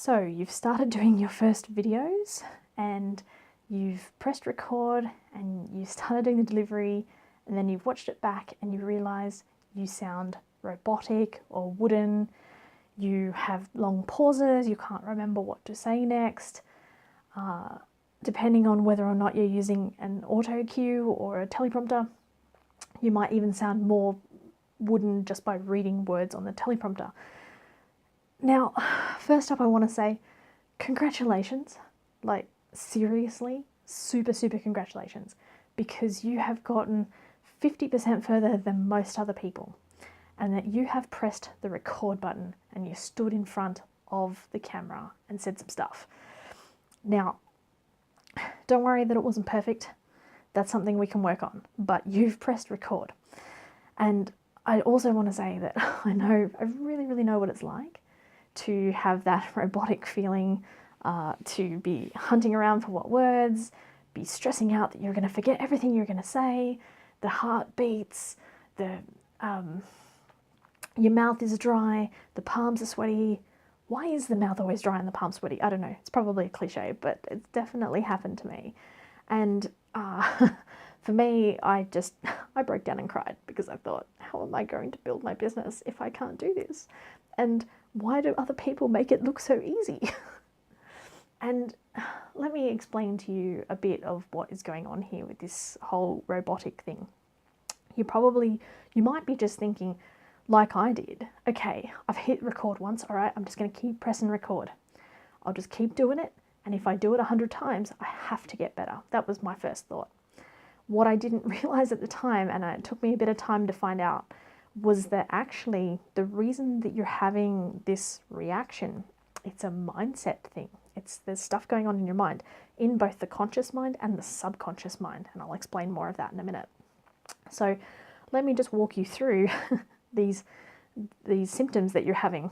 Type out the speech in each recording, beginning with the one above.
So you've started doing your first videos and you've pressed record and you started doing the delivery, and then you've watched it back and you realise you sound robotic or wooden, you have long pauses, you can't remember what to say next. Depending on whether or not you're using an auto cue or a teleprompter, you might even sound more wooden just by reading words on the teleprompter. Now, first up, I want to say congratulations, like seriously, super congratulations, because you have gotten 50% further than most other people, and that you have pressed the record button and you stood in front of the camera and said some stuff. Now, don't worry that it wasn't perfect. That's something we can work on, but you've pressed record. And I also want to say that I really know what it's like to have that robotic feeling, to be hunting around for what words, be stressing out that you're going to forget everything you're going to say, the heart beats, your mouth is dry, the palms are sweaty. Why is the mouth always dry and the palms sweaty? I don't know. It's probably a cliche, but it's definitely happened to me. And for me, I broke down and cried because I thought, how am I going to build my business if I can't do this? And why do other people make it look so easy? And let me explain to you a bit of what is going on here with this whole robotic thing. You might be just thinking, like I did, okay, I've hit record once, all right, I'm just going to keep pressing record. I'll just keep doing it, and if I do it 100 times, I have to get better. That was my first thought. What I didn't realize at the time, and it took me a bit of time to find out, was that actually the reason that you're having this reaction, it's a mindset thing. There's stuff going on in your mind, in both the conscious mind and the subconscious mind, and I'll explain more of that in a minute. So let me just walk you through these symptoms that you're having.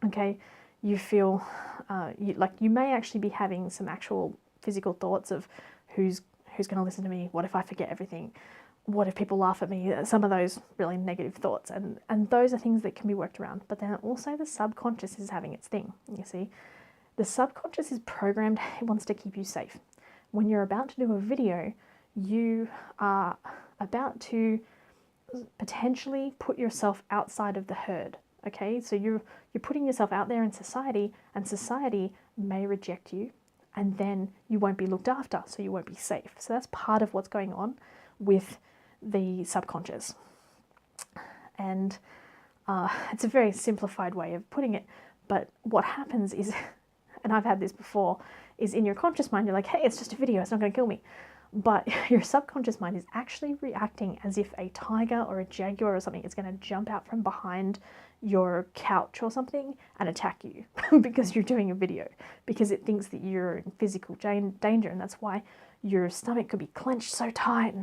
Okay, you feel you may actually be having some actual physical thoughts of who's going to listen to me, what if I forget everything, what if people laugh at me, some of those really negative thoughts, and those are things that can be worked around. But then also the subconscious is having its thing. You see, the subconscious is programmed, it wants to keep you safe. When you're about to do a video, you are about to potentially put yourself outside of the herd. Okay, so you're putting yourself out there in society, and society may reject you, and then you won't be looked after, so you won't be safe. So that's part of what's going on with the subconscious. And it's a very simplified way of putting it, but what happens is, and I've had this before, is in your conscious mind, you're like, hey, it's just a video, it's not going to kill me. But your subconscious mind is actually reacting as if a tiger or a jaguar or something is going to jump out from behind your couch or something and attack you because you're doing a video, because it thinks that you're in physical danger, and that's why your stomach could be clenched so tight,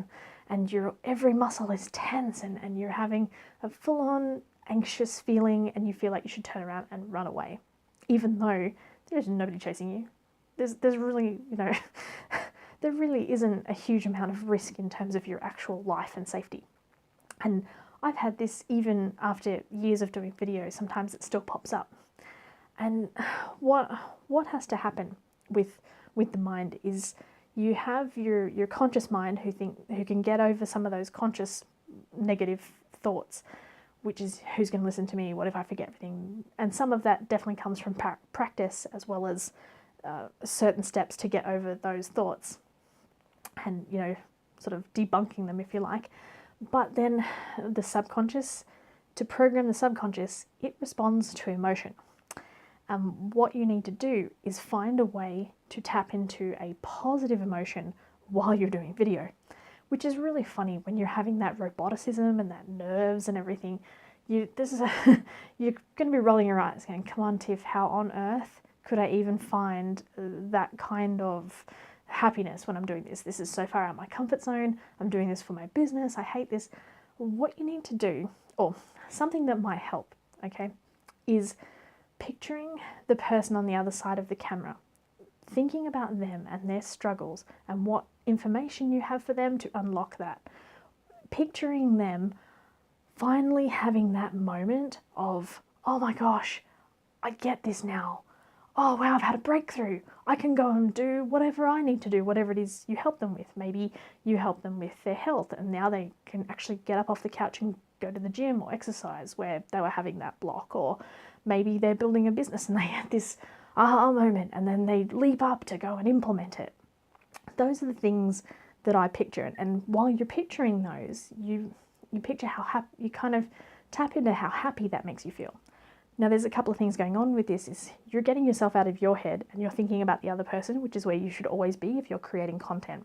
and your every muscle is tense, and you're having a full-on anxious feeling, and you feel like you should turn around and run away, even though there's nobody chasing you. There's really, there really isn't a huge amount of risk in terms of your actual life and safety. And I've had this even after years of doing videos. Sometimes it still pops up. And what has to happen with the mind is you have your conscious mind who can get over some of those conscious negative thoughts, which is who's going to listen to me, what if I forget everything? And some of that definitely comes from practice, as well as certain steps to get over those thoughts and, sort of debunking them, if you like. But then the subconscious, to program the subconscious, it responds to emotion. What you need to do is find a way to tap into a positive emotion while you're doing video, which is really funny when you're having that roboticism and that nerves and everything. You're going to be rolling your eyes going, come on, Tiff, how on earth could I even find that kind of happiness when I'm doing this? This is so far out of my comfort zone. I'm doing this for my business. I hate this. What you need to do, or something that might help, okay, is picturing the person on the other side of the camera, thinking about them and their struggles and what information you have for them to unlock that. Picturing them finally having that moment of, oh my gosh, I get this now. oh wow, I've had a breakthrough. I can go and do whatever I need to do, whatever it is you help them with. Maybe you help them with their health and now they can actually get up off the couch and go to the gym or exercise where they were having that block. Or maybe they're building a business and they had this aha moment and then they leap up to go and implement it. Those are the things that I picture. And while you're picturing those, you picture how happy, you kind of tap into how happy that makes you feel. Now, there's a couple of things going on with this. Is you're getting yourself out of your head and you're thinking about the other person, which is where you should always be if you're creating content.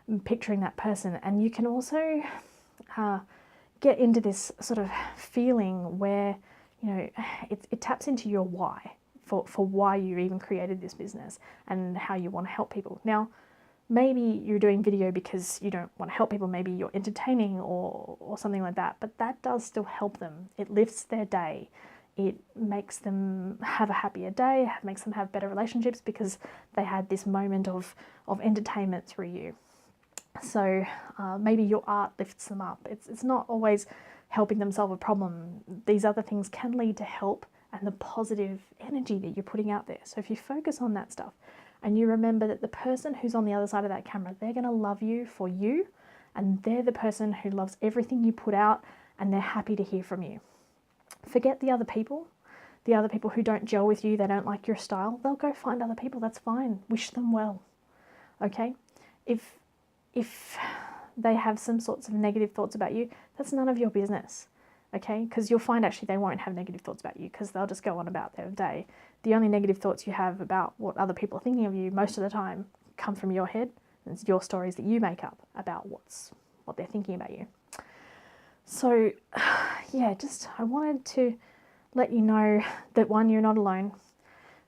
And picturing that person. And you can also get into this sort of feeling where, you know, it taps into your why for why you even created this business and how you want to help people. Now, maybe you're doing video because you don't want to help people. Maybe you're entertaining or something like that. But that does still help them. It lifts their day. It makes them have a happier day, makes them have better relationships because they had this moment of entertainment through you. So maybe your art lifts them up. It's not always helping them solve a problem. These other things can lead to help and the positive energy that you're putting out there. So if you focus on that stuff and you remember that the person who's on the other side of that camera, they're going to love you for you, and they're the person who loves everything you put out and they're happy to hear from you. Forget the other people who don't gel with you, they don't like your style. They'll go find other people, that's fine. Wish them well, okay? If they have some sorts of negative thoughts about you, that's none of your business, okay? Because you'll find actually they won't have negative thoughts about you because they'll just go on about their day. The only negative thoughts you have about what other people are thinking of you most of the time come from your head. It's your stories that you make up about what they're thinking about you. So, yeah, I wanted to let you know that 1, you're not alone.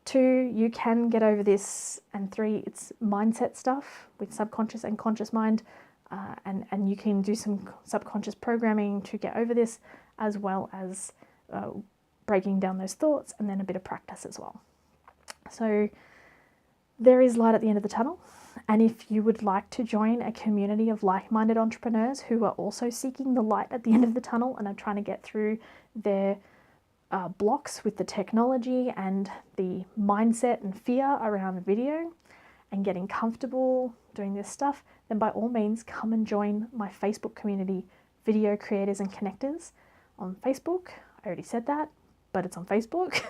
2, you can get over this. And 3, it's mindset stuff with subconscious and conscious mind. And you can do some subconscious programming to get over this, as well as breaking down those thoughts and then a bit of practice as well. So there is light at the end of the tunnel. And if you would like to join a community of like-minded entrepreneurs who are also seeking the light at the end of the tunnel and are trying to get through their blocks with the technology and the mindset and fear around video and getting comfortable doing this stuff, then by all means come and join my Facebook community, Video Creators and Connectors, on Facebook. I already said that, but it's on Facebook.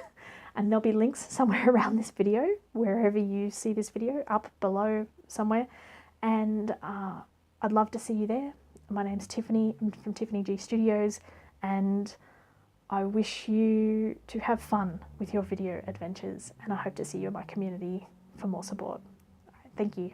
And there'll be links somewhere around this video, wherever you see this video, up below somewhere. And I'd love to see you there. My name's Tiffany. I'm from Tiffany G Studios, and I wish you to have fun with your video adventures, and I hope to see you in my community for more support. Thank you.